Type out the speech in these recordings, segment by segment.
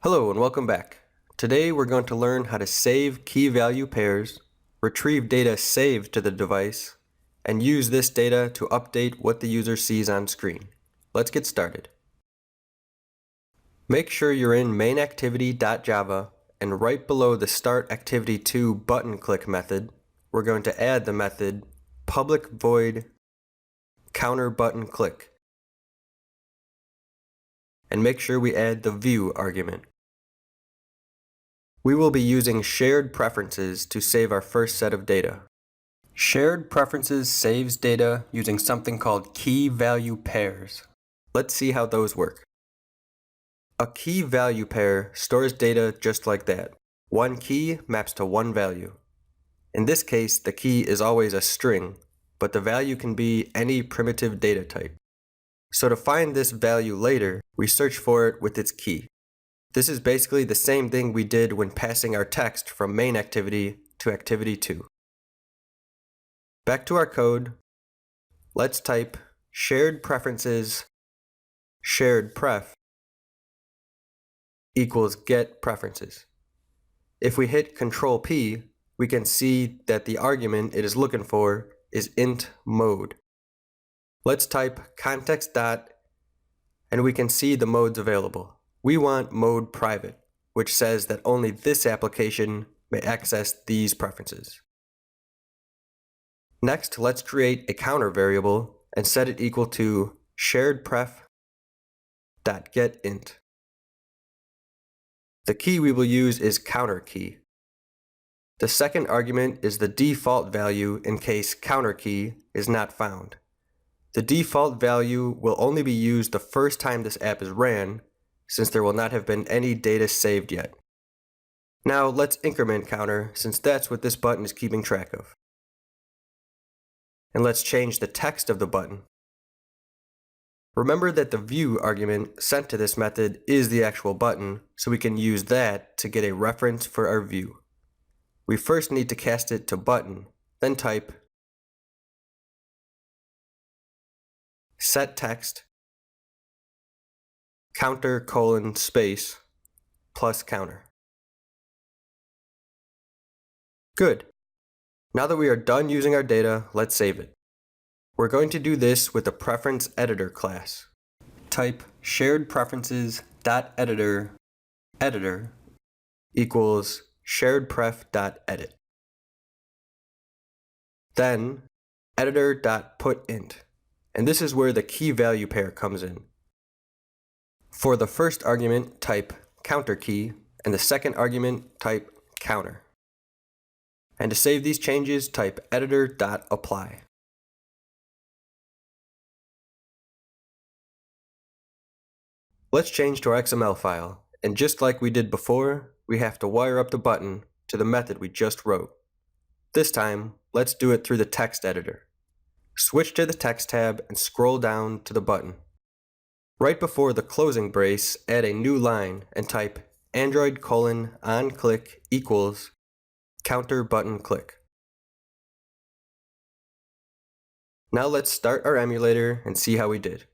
Hello and welcome back. Today we're going to learn how to save key-value pairs, retrieve data saved to the device, and use this data to update what the user sees on screen. Let's get started. Make sure you're in mainActivity.java, and right below the Start Activity 2 button click method, we're going to add the method public void counter button click. And make sure we add the view argument. We will be using shared preferences to save our first set of data. Shared preferences saves data using something called key-value pairs. Let's see how those work. A key-value pair stores data just like that. One key maps to one value. In this case, the key is always a string, but the value can be any primitive data type. So to find this value later, we search for it with its key. This is basically the same thing we did when passing our text from main activity to activity 2. Back to our code, let's type shared preferences shared pref equals get preferences. If we hit Control P, we can see that the argument it is looking for is int mode. Let's type context dot, and we can see the modes available. We want mode private, which says that only this application may access these preferences. Next, let's create a counter variable and set it equal to sharedpref.getInt. The key we will use is counter key. The second argument is the default value in case counter key is not found. The default value will only be used the first time this app is ran, since there will not have been any data saved yet. Now let's increment counter, since that's what this button is keeping track of. And let's change the text of the button. Remember that the view argument sent to this method is the actual button, so we can use that to get a reference for our view. We first need to cast it to button, then type set text counter colon space plus counter. Good. Now that we are done using our data, let's save it. We're going to do this with the preference editor class. Type shared preferences.editor editor equals sharedpref.edit. Then editor.putInt, and this is where the key value pair comes in. For the first argument, type counter key, and the second argument, type counter. And to save these changes, type editor.apply. Let's change to our XML file, and just like we did before, we have to wire up the button to the method we just wrote. This time, let's do it through the text editor. Switch to the text tab and scroll down to the button. Right before the closing brace, add a new line and type Android::onClick equals counter button click. Now let's start our emulator and see how we did.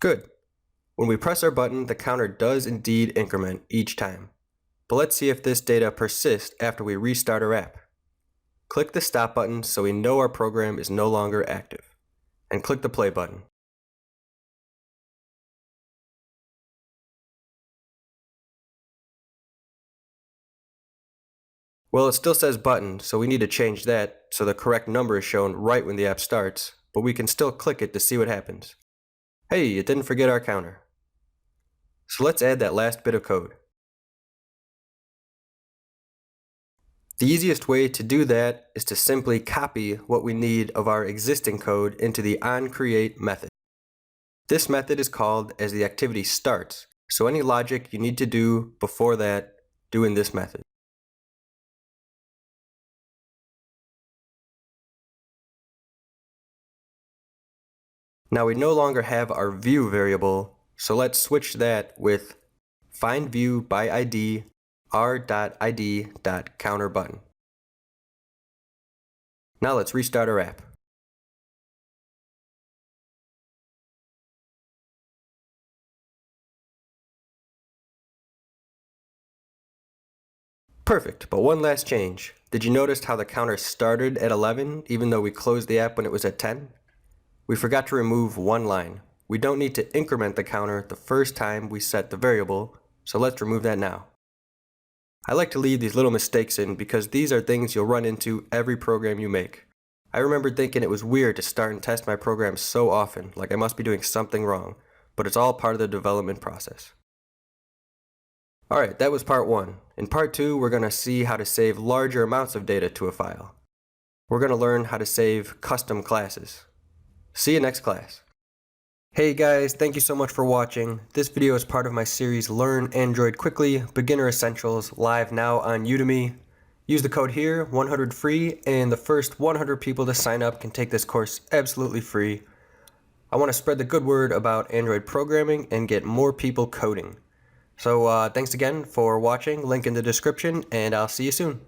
Good. When we press our button, the counter does indeed increment each time. But let's see if this data persists after we restart our app. Click the stop button so we know our program is no longer active, and click the play button. Well, it still says button, so we need to change that so the correct number is shown right when the app starts, but we can still click it to see what happens. Hey, it didn't forget our counter. So let's add that last bit of code. The easiest way to do that is to simply copy what we need of our existing code into the onCreate method. This method is called as the activity starts, so any logic you need to do before that, do in this method. Now we no longer have our view variable, so let's switch that with find view by ID r.id.counter button. Now let's restart our app. Perfect, but one last change. Did you notice how the counter started at 11 even though we closed the app when it was at 10? We forgot to remove one line. We don't need to increment the counter the first time we set the variable, so let's remove that now. I like to leave these little mistakes in because these are things you'll run into every program you make. I remember thinking it was weird to start and test my programs so often, like I must be doing something wrong, but it's all part of the development process. Alright, that was part 1. In part 2, we're going to see how to save larger amounts of data to a file. We're going to learn how to save custom classes. See you next class. Hey guys, thank you so much for watching. This video is part of my series Learn Android Quickly, Beginner Essentials, live now on Udemy. Use the code here, 100 free, and the first 100 people to sign up can take this course absolutely free. I want to spread the good word about Android programming and get more people coding. So thanks again for watching, link in the description, and I'll see you soon.